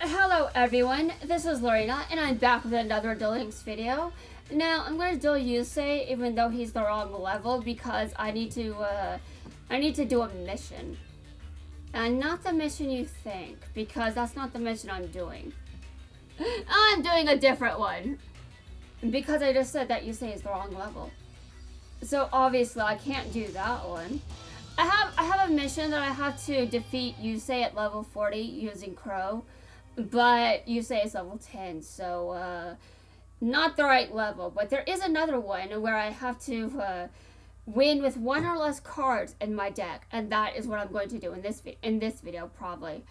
Hello everyone, this is Lorena and I'm back with another Duel Links video. Now I'm gonna duel Yusei even though he's the wrong level because I need to do a mission. And not the mission you think, because that's not the mission I'm doing. I'm doing a different one. Because I just said that Yusei is the wrong level. So obviously I can't do that one. I have a mission that I have to defeat Yusei at level 40 using Crow. But Yusei is level 10, so not the right level. But there is another one where I have to win with one or less cards in my deck, and that is what I'm going to do in this video probably.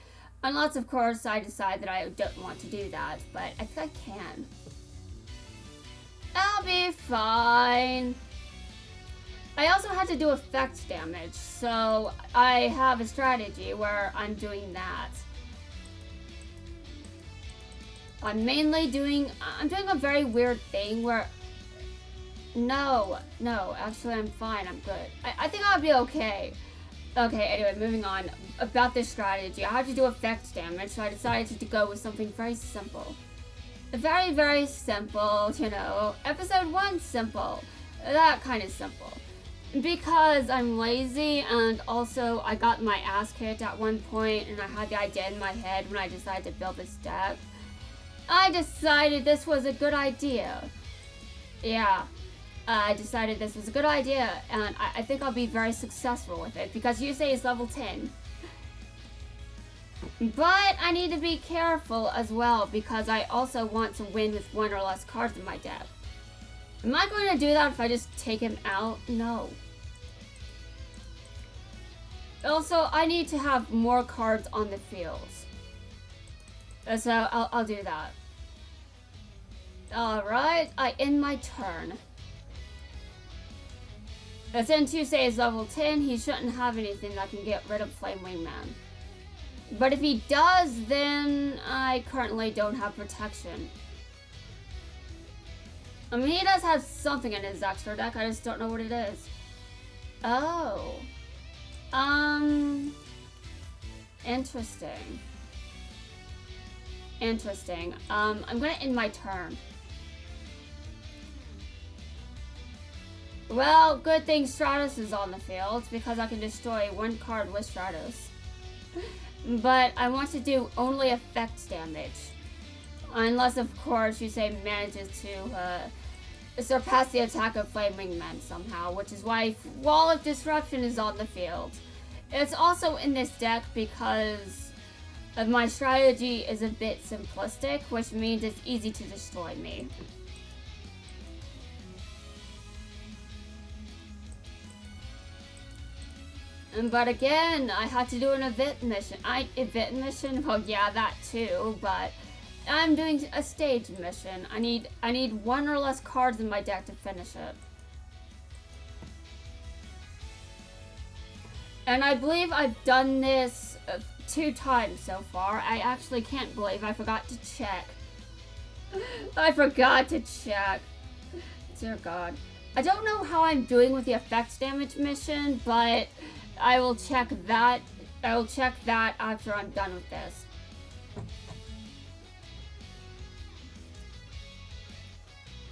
Unless of course I decide that I don't want to do that, but I think I can. I'll be fine. I also had to do effect damage, so I have a strategy where I'm doing that. I'm doing a very weird thing where, no, actually I'm fine, I'm good. I think I'll be okay. Okay, anyway, moving on. About this strategy, I had to do effect damage, so I decided to go with something very simple. Very, very simple, you know, episode 1 simple. That kind of simple. Because I'm lazy, and also I got my ass kicked at one point, and I had the idea in my head when I decided to build this deck. I decided this was a good idea. Yeah, I decided this was a good idea, and I think I'll be very successful with it, because Yusei is level 10. But I need to be careful as well, because I also want to win with one or less cards in my deck. Am I going to do that if I just take him out? No. Also, I need to have more cards on the fields. So I'll do that. Alright, I end my turn. Since Yusei is level 10, he shouldn't have anything that can get rid of Flame Wingman. But if he does, then I currently don't have protection. I mean, he does have something in his extra deck, I just don't know what it is. Oh. Interesting. Interesting. I'm gonna end my turn. Well, good thing Stratos is on the field, because I can destroy one card with Stratos. But I want to do only effect damage. Unless, of course, Yusei manages to surpass the attack of Flame Wingman somehow, which is why Wall of Disruption is on the field. It's also in this deck because my strategy is a bit simplistic, which means it's easy to destroy me. But again, I had to do an event mission. Well, yeah, that too, but I'm doing a stage mission. I need one or less cards in my deck to finish it. And I believe I've done this 2 times so far. I actually can't believe I forgot to check. I forgot to check. Dear God. I don't know how I'm doing with the effects damage mission, but I will check that. I will check that after I'm done with this.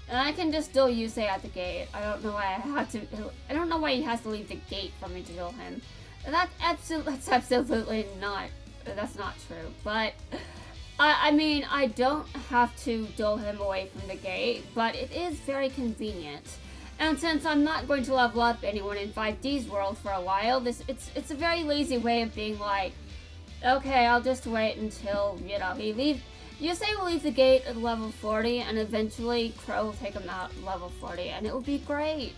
And I can just duel Yusei at the gate. I don't know why I don't know why he has to leave the gate for me to duel him. That's absolutely not. That's not true. But I mean, I don't have to duel him away from the gate, but it is very convenient. And since I'm not going to level up anyone in 5D's world for a while, it's a very lazy way of being like, okay, I'll just wait until, you know, Yusei will leave the gate at level 40, and eventually Crow will take him out at level 40, and it will be great.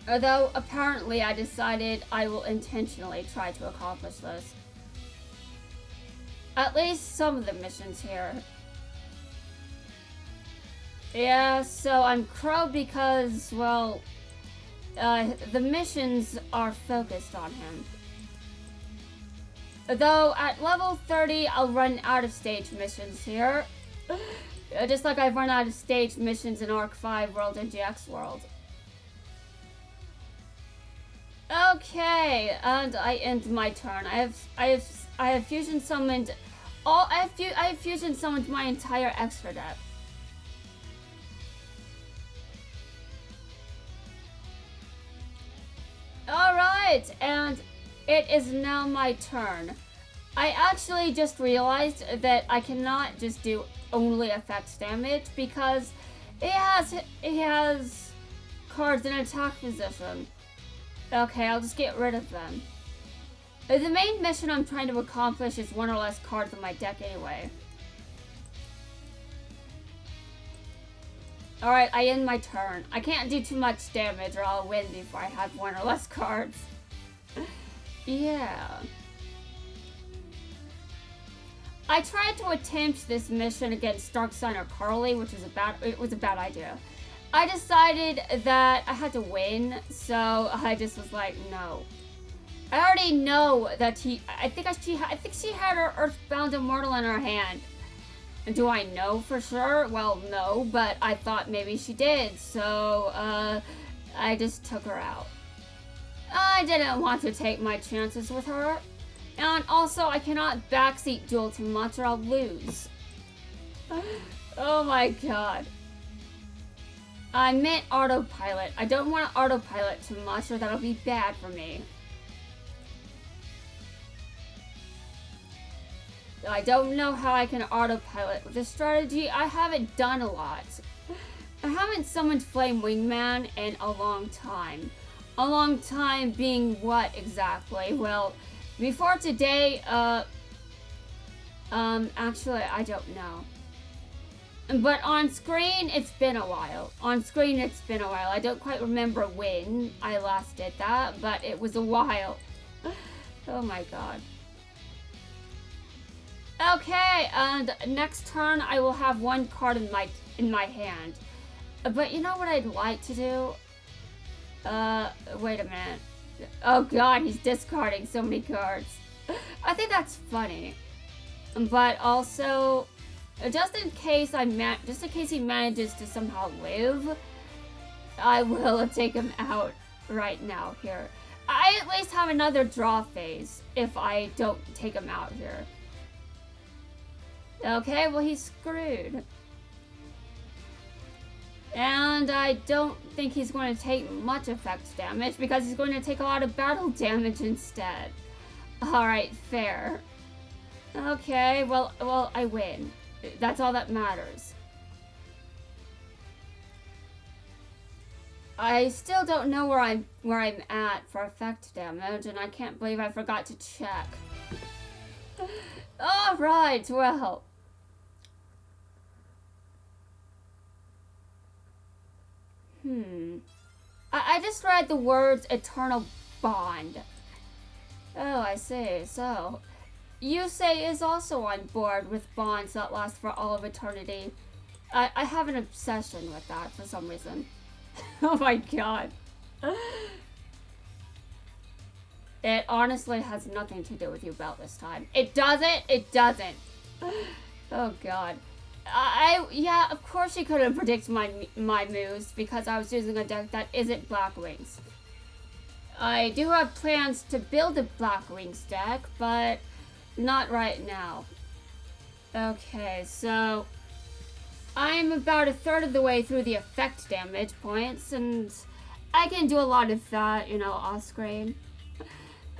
Although, apparently, I decided I will intentionally try to accomplish this. At least some of the missions here. Yeah, so I'm Crow because, well, the missions are focused on him. Though at level 30, I'll run out of stage missions here. Just like I've run out of stage missions in Arc 5 World and GX World. Okay, and I end my turn. I have fusion summoned all. I have fusion summoned my entire extra deck. All right, and it is now my turn. I actually just realized that I cannot just do only effects damage because it has cards in attack position. Okay, I'll just get rid of them. The main mission I'm trying to accomplish is one or less cards in my deck anyway. Alright, I end my turn. I can't do too much damage or I'll win before I have one or less cards. Yeah. I tried to attempt this mission against Darksun or Carly, which was a bad idea. I decided that I had to win, so I just was like, no. I already know that I think she had her Earthbound Immortal in her hand. Do I know for sure? Well, no, but I thought maybe she did, so I just took her out. I didn't want to take my chances with her. And also, I cannot backseat duel too much or I'll lose. Oh my god. I meant autopilot. I don't want to autopilot too much or that'll be bad for me. I don't know how I can autopilot with this strategy. I haven't done a lot. I haven't summoned Flame Wingman in a long time. A long time being what exactly? Well, before today, actually, I don't know. But on screen, it's been a while. I don't quite remember when I last did that, but it was a while. Oh my god. Okay, and next turn I will have one card in my hand. But you know what I'd like to do? Wait a minute. Oh god, he's discarding so many cards. I think that's funny. But also, just in case he manages to somehow live, I will take him out right now here. I at least have another draw phase if I don't take him out here. Okay, well he's screwed. And I don't think he's going to take much effect damage because he's going to take a lot of battle damage instead. Alright, fair. Okay, well, I win. That's all that matters. I still don't know where I'm at for effect damage, and I can't believe I forgot to check. Alright, well. I just read the words eternal bond. Oh, I see. So, Yusei is also on board with bonds that last for all of eternity. I have an obsession with that for some reason. Oh my god. It honestly has nothing to do with you about this time. It doesn't? It doesn't. Oh god. Yeah, of course you couldn't predict my moves because I was using a deck that isn't Blackwings. I do have plans to build a Blackwings deck, but not right now. Okay, so I'm about a third of the way through the effect damage points, and I can do a lot of that, you know, off screen.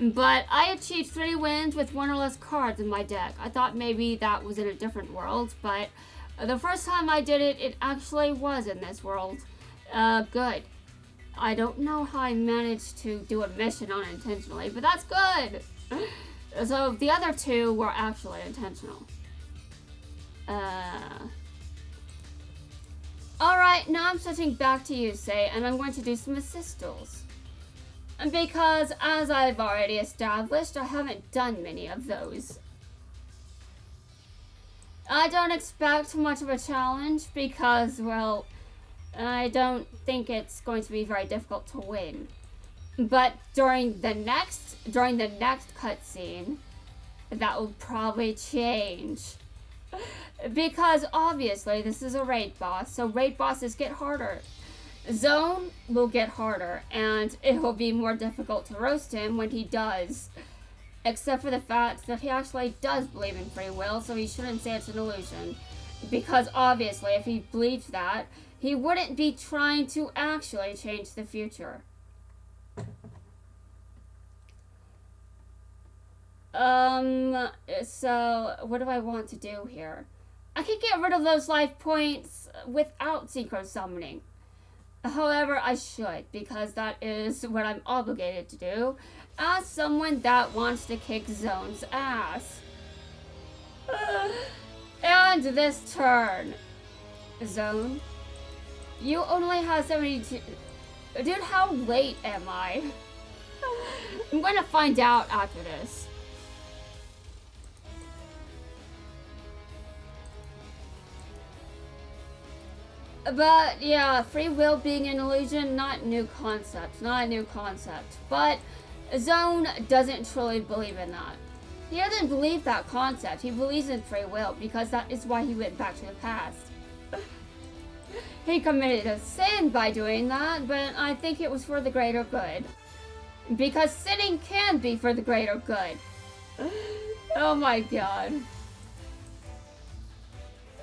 But I achieved 3 wins with 1 or less cards in my deck. I thought maybe that was in a different world, but the first time I did it, it actually was in this world. Good. I don't know how I managed to do a mission unintentionally, but that's good. So the other 2 were actually intentional. Alright, now I'm switching back to Yusei, and I'm going to do some assistals. Because, as I've already established, I haven't done many of those. I don't expect much of a challenge because, well, I don't think it's going to be very difficult to win. But during the next cutscene, that will probably change. Because, obviously, this is a raid boss, so raid bosses get harder. Zone will get harder, and it will be more difficult to roast him when he does. Except for the fact that he actually does believe in free will, so he shouldn't say it's an illusion. Because obviously, if he believed that, he wouldn't be trying to actually change the future. So what do I want to do here? I can get rid of those life points without synchro summoning. However, I should, because that is what I'm obligated to do as someone that wants to kick Zone's ass. And this turn, Zone, you only have 72. Dude, how late am I? I'm gonna find out after this. But yeah, free will being an illusion, not a new concept. But Zone doesn't truly believe in that. He doesn't believe that concept. He believes in free will because that is why he went back to the past. He committed a sin by doing that, but I think it was for the greater good. Because sinning can be for the greater good. Oh my god.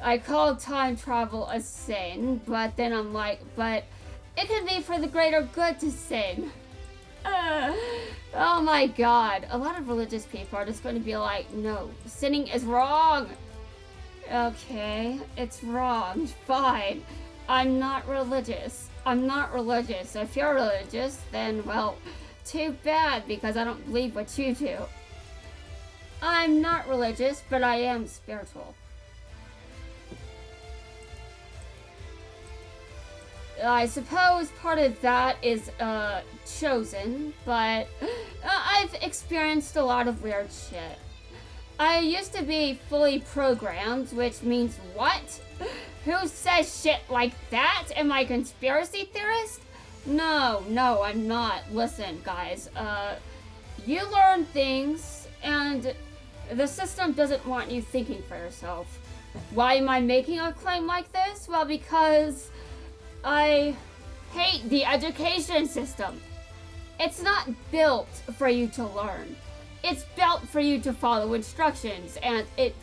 I call time travel a sin, but then I'm like, but it can be for the greater good to sin. Oh my god. A lot of religious people are just going to be like, no, sinning is wrong. Okay, it's wrong. Fine. I'm not religious. So if you're religious, then, well, too bad, because I don't believe what you do. I'm not religious, but I am spiritual. I suppose part of that is chosen, but I've experienced a lot of weird shit. I used to be fully programmed, which means what? Who says shit like that? Am I a conspiracy theorist? No, I'm not. Listen, guys, you learn things, and the system doesn't want you thinking for yourself. Why am I making a claim like this? Well, because I hate the education system. It's not built for you to learn. It's built for you to follow instructions, and it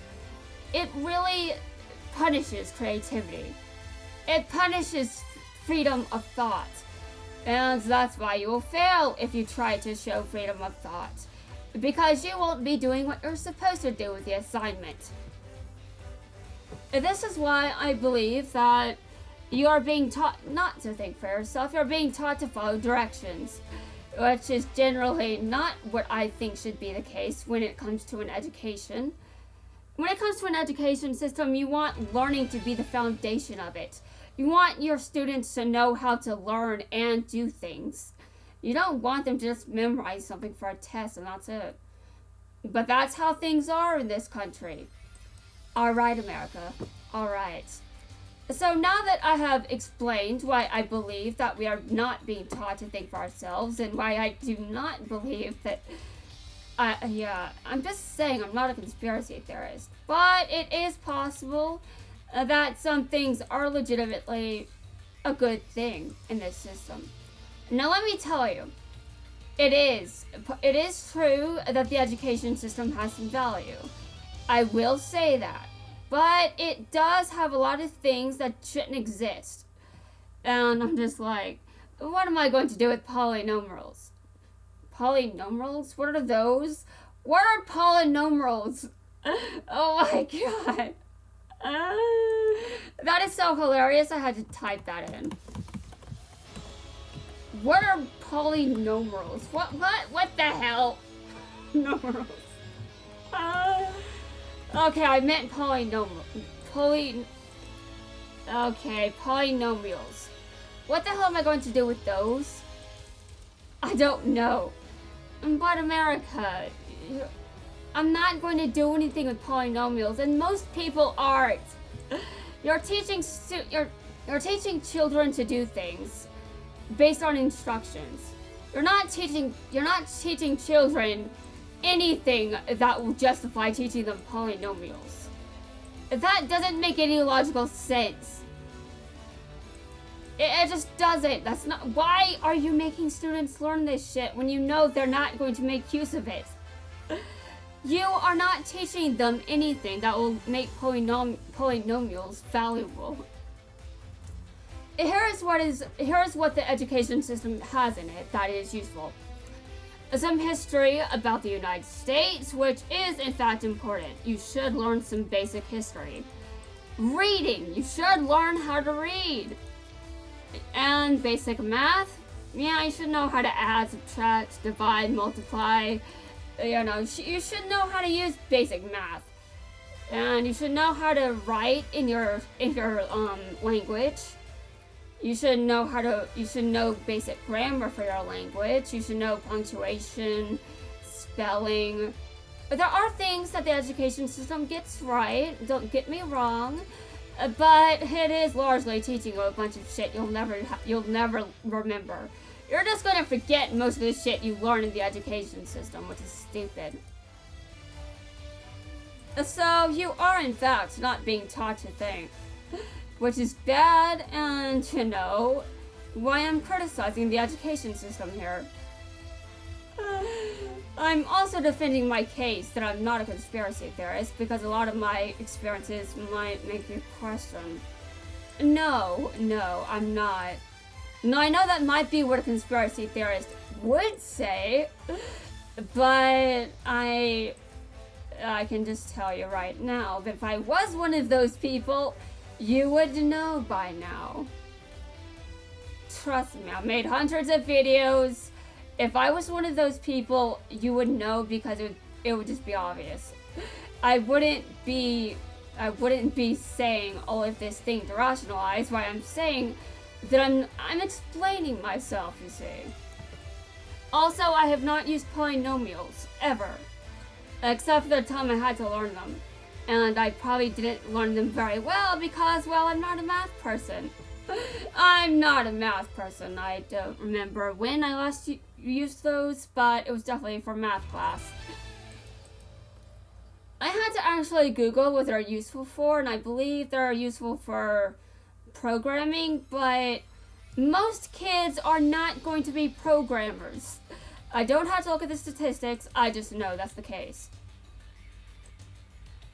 really punishes creativity. It punishes freedom of thought. And that's why you will fail if you try to show freedom of thought. Because you won't be doing what you're supposed to do with the assignment. This is why I believe that you are being taught not to think for yourself. You're being taught to follow directions, which is generally not what I think should be the case when it comes to an education. When it comes to an education system, you want learning to be the foundation of it. You want your students to know how to learn and do things. You don't want them to just memorize something for a test and that's it. But that's how things are in this country. All right, America. All right. So now that I have explained why I believe that we are not being taught to think for ourselves and why I do not believe that, I'm just saying I'm not a conspiracy theorist. But it is possible that some things are legitimately a good thing in this system. Now let me tell you, it is true that the education system has some value. I will say that. But it does have a lot of things that shouldn't exist. And I'm just like, what am I going to do with polynomerals? Polynomerals? What are those? What are polynomerals? Oh my god. That is so hilarious, I had to type that in. What are polynomerals? What the hell? Numerals. Okay, I meant polynomials. What the hell am I going to do with those? I don't know. But America, I'm not going to do anything with polynomials, and most people aren't. You're teaching children to do things based on instructions. You're not teaching children anything that will justify teaching them polynomials. That doesn't make any logical sense. It just doesn't. That's not. Why are you making students learn this shit when you know they're not going to make use of it? You are not teaching them anything that will make polynomials valuable. Here's what the education system has in it that is useful. Some history about the United States, which is in fact important. You should learn some basic history. Reading, you should learn how to read. And basic math, yeah, you should know how to add, subtract, divide, multiply. You know, you should know how to use basic math. And you should know how to write in your language. You should know basic grammar for your language. You should know punctuation, spelling. But there are things that the education system gets right, don't get me wrong, but it is largely teaching you a bunch of shit you'll never remember. You're just gonna forget most of the shit you learn in the education system, which is stupid. So you are in fact not being taught to think, which is bad, and you know why I'm criticizing the education system here. I'm also defending my case that I'm not a conspiracy theorist because a lot of my experiences might make you question. No, I'm not. Now, I know that might be what a conspiracy theorist would say, but I can just tell you right now that if I was one of those people, you would know by now. Trust me, I've made hundreds of videos. If I was one of those people, you would know because it would just be obvious. I wouldn't be saying all of this thing to rationalize why I'm saying that I'm explaining myself, you see. Also, I have not used polynomials, ever. Except for the time I had to learn them. And I probably didn't learn them very well because, well, I'm not a math person. I'm not a math person. I don't remember when I last used those, but it was definitely for math class. I had to actually Google what they're useful for, and I believe they're useful for programming, but most kids are not going to be programmers. I don't have to look at the statistics, I just know that's the case.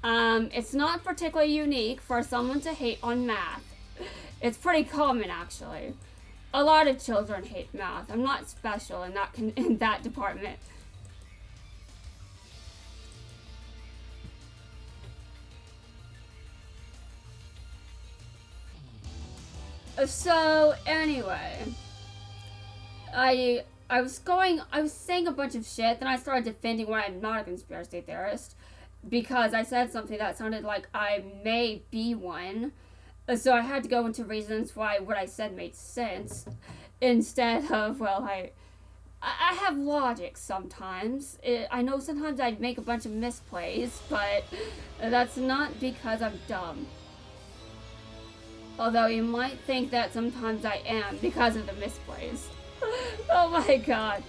It's not particularly unique for someone to hate on math. It's pretty common, actually. A lot of children hate math. I'm not special in that department. So anyway, I was saying a bunch of shit, then I started defending why I'm not a conspiracy theorist because I said something that sounded like I may be one. So I had to go into reasons why what I said made sense instead of, well, I have logic sometimes. I know sometimes I'd make a bunch of misplays, but that's not because I'm dumb. Although you might think that sometimes I am because of the misplays. Oh my god.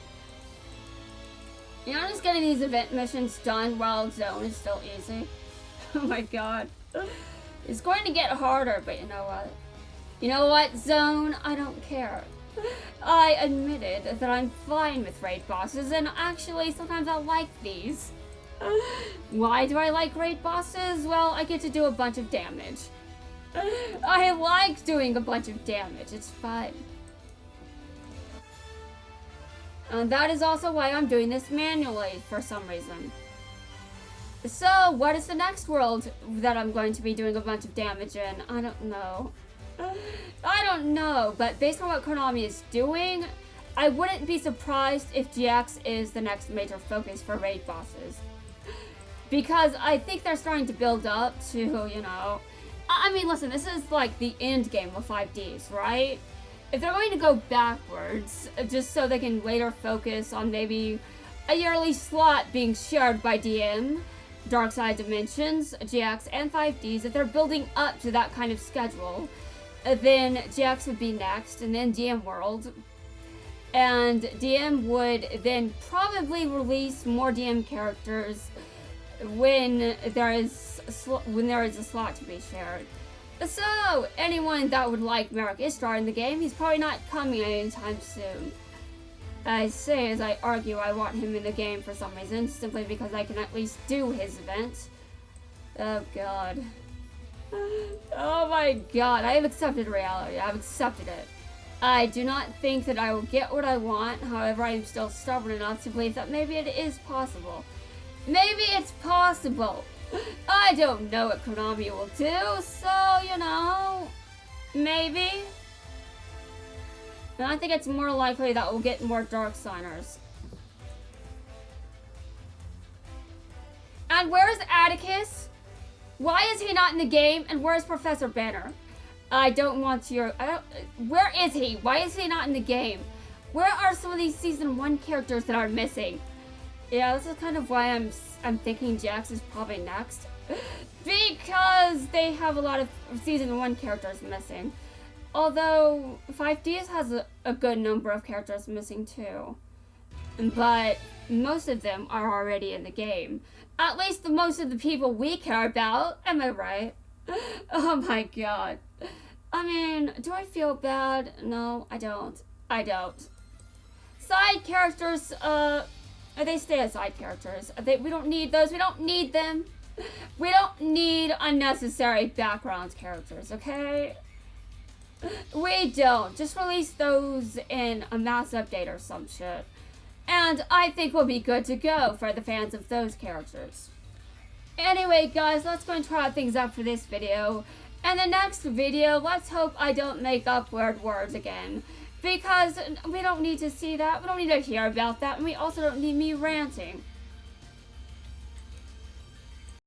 You know, I'm just getting these event missions done while Zone is still easy. Oh my god. It's going to get harder, but you know what? You know what, Zone? I don't care. I admitted that I'm fine with raid bosses, and actually sometimes I like these. Why do I like raid bosses? Well, I get to do a bunch of damage. I like doing a bunch of damage, it's fun. And that is also why I'm doing this manually for some reason. So, what is the next world that I'm going to be doing a bunch of damage in? I don't know. I don't know, but based on what Konami is doing, I wouldn't be surprised if GX is the next major focus for raid bosses. Because I think they're starting to build up to, you know... I mean, listen, this is like the end game of 5Ds, right? If they're going to go backwards, just so they can later focus on maybe a yearly slot being shared by DM, Dark Side Dimensions, GX, and 5Ds, if they're building up to that kind of schedule, then GX would be next, and then DM World. And DM would then probably release more DM characters when there is a slot to be shared. So, anyone that would like Merrick Ishtar in the game, he's probably not coming anytime soon. I say as I argue I want him in the game for some reason, simply because I can at least do his event. Oh god. Oh my god, I have accepted reality. I've accepted it. I do not think that I will get what I want, however I am still stubborn enough to believe that maybe it is possible. Maybe it's possible. I don't know what Konami will do, so, you know, maybe. And I think it's more likely that we'll get more Dark Signers. And where's Atticus? Why is he not in the game? And where's Professor Banner? I don't want your... where is he? Why is he not in the game? Where are some of these Season 1 characters that are missing? Yeah, this is kind of why I'm thinking Jax is probably next. Because they have a lot of Season 1 characters missing. Although, 5Ds has a good number of characters missing too. But most of them are already in the game. At least most of the people we care about. Am I right? Oh my god. I mean, do I feel bad? No, I don't. I don't. Side characters, they stay as side characters. We don't need those. We don't need them. We don't need unnecessary background characters, okay? We don't. Just release those in a mass update or some shit. And I think we'll be good to go for the fans of those characters. Anyway, guys, let's go and try things out for this video. And the next video, let's hope I don't make up weird words again. Because we don't need to see that. We don't need to hear about that. And we also don't need me ranting.